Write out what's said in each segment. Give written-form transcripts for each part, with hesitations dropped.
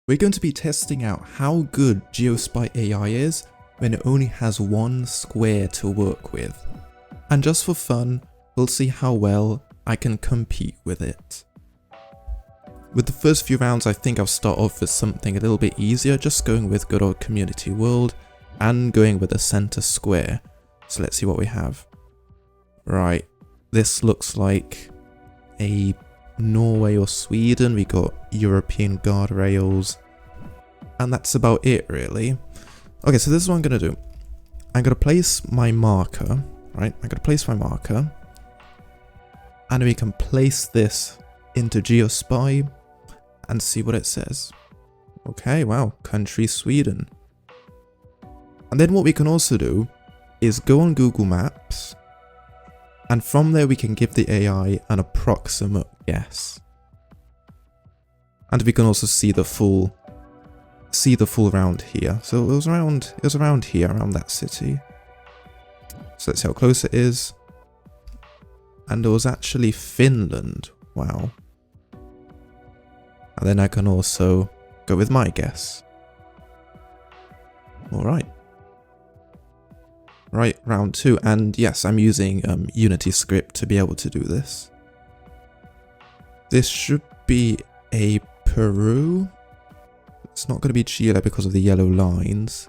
We're going to be testing out how good Geospy AI is when it only has one square to work with. And just for fun, we'll see how well I can compete with it. With the first few rounds, I think I'll start off with something a little bit easier, just going with good old community world and going with a center square. So let's see what we have. Right, this looks like a Norway or Sweden. We got European guardrails, and that's about it really. Okay, so this is what I'm gonna do. I'm gonna place my marker, right? I'm gonna place my marker, and we can place this into Geospy and see what it says. Okay, wow, country Sweden. And then what we can also do is go on Google Maps, and from there we can give the AI an approximate guess. And we can also see the full round here. So it was around here, around that city. So let's see how close it is. And it was actually Finland. Wow. And then I can also go with my guess. Alright. Right, round 2, and yes, I'm using Unity script to be able to do this. This should be a Peru. It's not going to be Chile because of the yellow lines.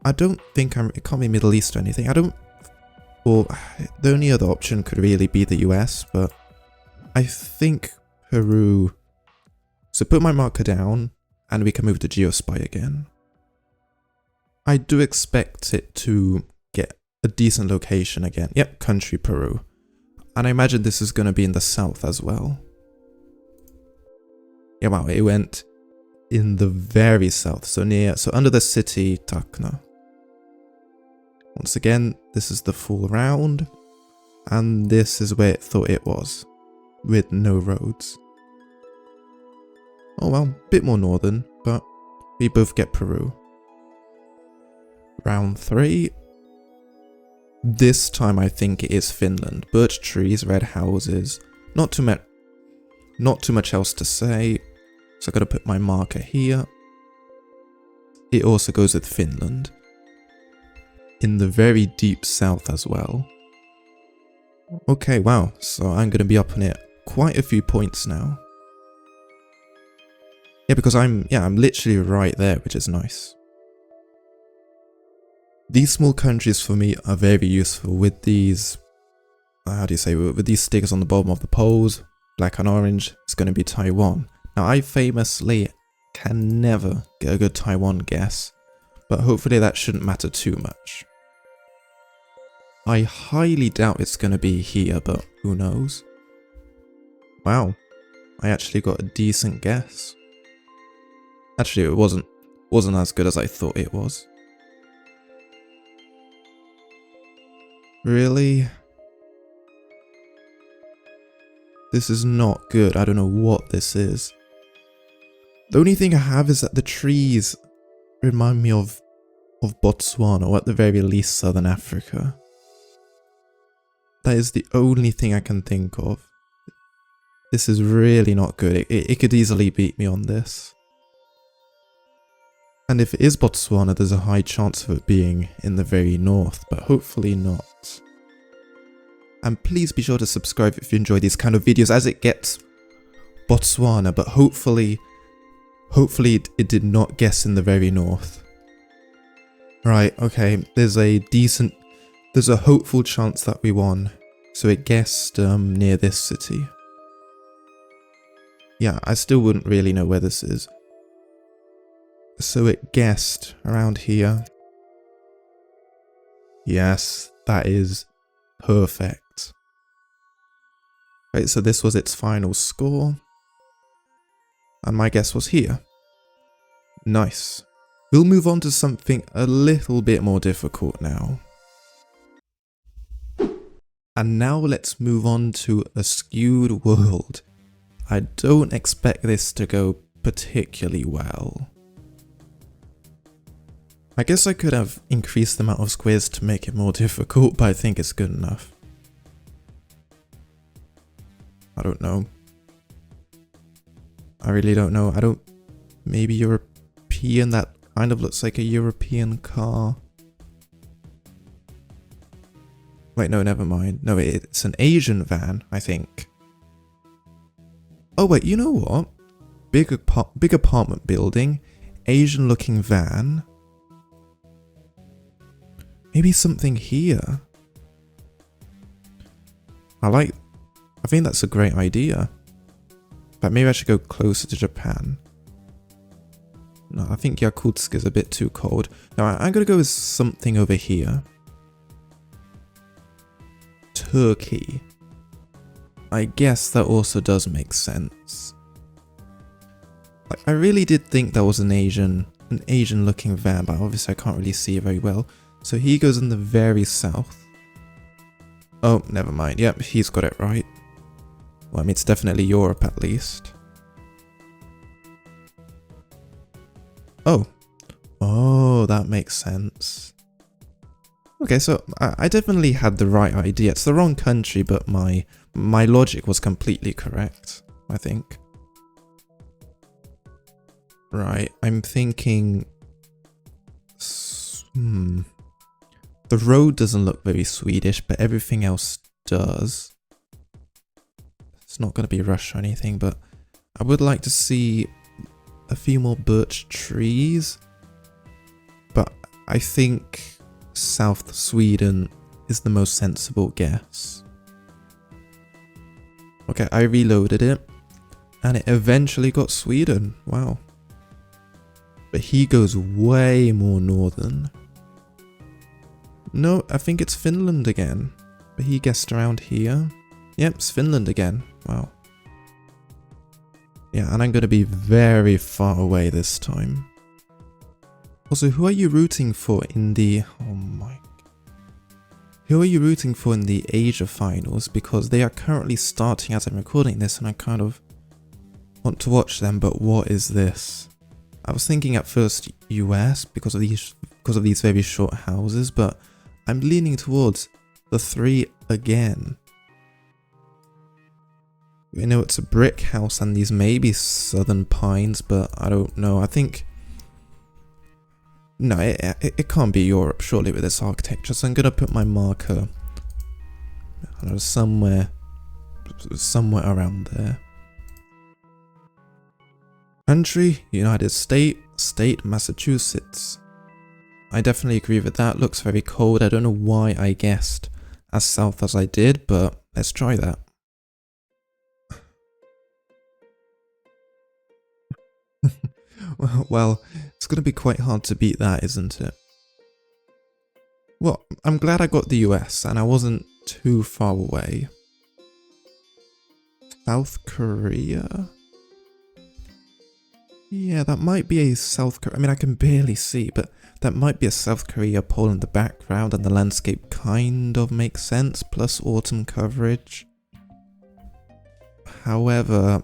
I don't think it can't be Middle East or anything. Or the only other option could really be the US, but I think Peru. So put my marker down, and we can move to Geospy again. I do expect it to get a decent location again. Yep, country Peru. And I imagine this is going to be in the south as well. Yeah, wow, it went in the very south. So under the city, Tacna. Once again, this is the full round. And this is where it thought it was, with no roads. Oh well, bit more northern, but we both get Peru. Round 3. This time I think it is Finland. Birch trees, red houses. Not too much else to say. So I gotta put my marker here. It also goes with Finland. In the very deep south as well. Okay, wow. So I'm gonna be up on it quite a few points now. Yeah, because I'm literally right there, which is nice. These small countries for me are very useful with these, with these stickers on the bottom of the poles, black and orange. It's going to be Taiwan. Now I famously can never get a good Taiwan guess, but hopefully that shouldn't matter too much. I highly doubt it's going to be here, but who knows? Wow, I actually got a decent guess. Actually, it wasn't as good as I thought it was. Really? This is not good. I don't know what this is. The only thing I have is that the trees remind me of Botswana, or at the very least Southern Africa. That is the only thing I can think of. This is really not good. It could easily beat me on this. And if it is Botswana, there's a high chance of it being in the very north, but hopefully not. And please be sure to subscribe if you enjoy these kind of videos, as it gets Botswana, but hopefully it did not guess in the very north. Right, okay, there's a hopeful chance that we won. So it guessed near this city. Yeah, I still wouldn't really know where this is. So it guessed around here. Yes, that is perfect. Right, so this was its final score. And my guess was here. Nice. We'll move on to something a little bit more difficult now. And now let's move on to a skewed world. I don't expect this to go particularly well. I guess I could have increased the amount of squares to make it more difficult, but I think it's good enough. I don't know. I really don't know. Maybe European, that kind of looks like a European car. Wait, no, never mind. No, it's an Asian van, I think. Oh wait, you know what? Big apartment building, Asian looking van. Maybe something here. I think that's a great idea. But maybe I should go closer to Japan. No, I think Yakutsk is a bit too cold. No, I'm gonna go with something over here. Turkey. I guess that also does make sense. Like, I really did think that was an Asian looking van, but obviously I can't really see it very well. So he goes in the very south. Oh, never mind. Yep, he's got it right. Well, I mean, it's definitely Europe at least. Oh. Oh, that makes sense. Okay, so I definitely had the right idea. It's the wrong country, but my logic was completely correct, I think. Right, I'm thinking... The road doesn't look very Swedish, but everything else does. It's not going to be Russia or anything, but I would like to see a few more birch trees. But I think South Sweden is the most sensible guess. Okay, I reloaded it, and it eventually got Sweden. Wow. But he goes way more northern. No, I think it's Finland again. But he guessed around here. Yep, it's Finland again. Wow. Yeah, and I'm going to be very far away this time. Also, who are you rooting for in the... Oh my... Who are you rooting for in the Asia finals? Because they are currently starting as I'm recording this, and I kind of want to watch them, but what is this? I was thinking at first US because of these very short houses, but I'm leaning towards the 3 again. I know it's a brick house and these may be southern pines, but I don't know. I think... No, it can't be Europe, surely, with this architecture. So I'm going to put my marker, I don't know, somewhere around there. Country, United States, state, Massachusetts. I definitely agree with that. Looks very cold. I don't know why I guessed as south as I did, but let's try that. Well, it's going to be quite hard to beat that, isn't it? Well, I'm glad I got the US and I wasn't too far away. South Korea? Yeah, that might be a South Korea. I mean, I can barely see, but that might be a South Korea pole in the background, and the landscape kind of makes sense, plus autumn coverage. However,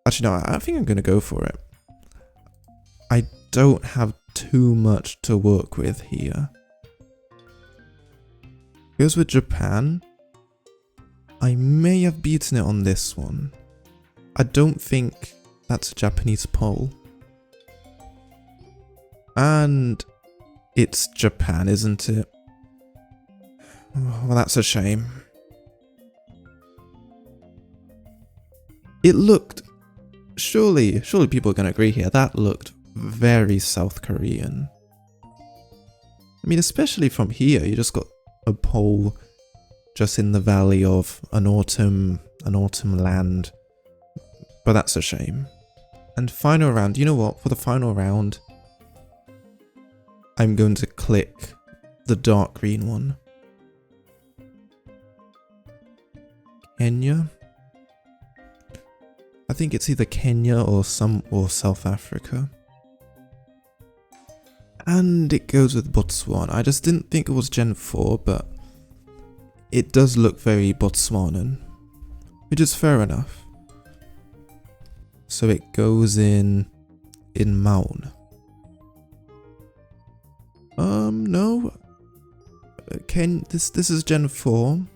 actually no, I think I'm going to go for it. I don't have too much to work with here. Goes with Japan. I may have beaten it on this one. I don't think that's a Japanese pole. And it's Japan, isn't it? Well, that's a shame. It looked... Surely people are going to agree here. That looked very South Korean. I mean, especially from here, you just got a pole just in the valley of an autumn land. But that's a shame. And final round, you know what? For the final round, I'm going to click the dark green one. Kenya? I think it's either Kenya or South Africa. And it goes with Botswana. I just didn't think it was Gen 4, but it does look very Botswanan, which is fair enough. So it goes in Maun. No. This is Gen 4.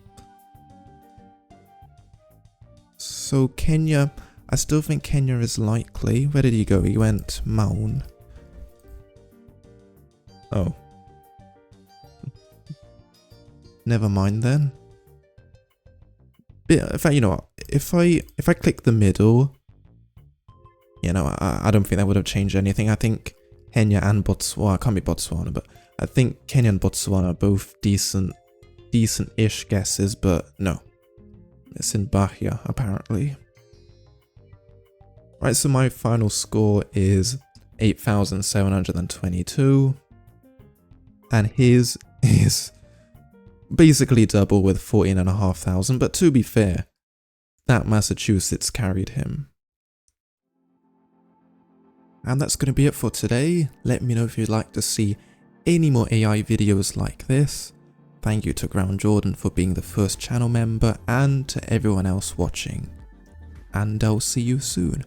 So Kenya, I still think Kenya is likely. Where did he go? He went Maun. Oh. Never mind then. But in fact, you know what? If I click the middle, you know, I don't think that would have changed anything. I think Kenya and Botswana, it can't be Botswana, but I think Kenya and Botswana are both decent-ish guesses, but no. It's in Bahia, apparently. Right, so my final score is 8,722. And his is basically double with 14,500, but to be fair, that Massachusetts carried him. And that's going to be it for today. Let me know if you'd like to see any more AI videos like this. Thank you to Ground Jordan for being the first channel member and to everyone else watching. And I'll see you soon.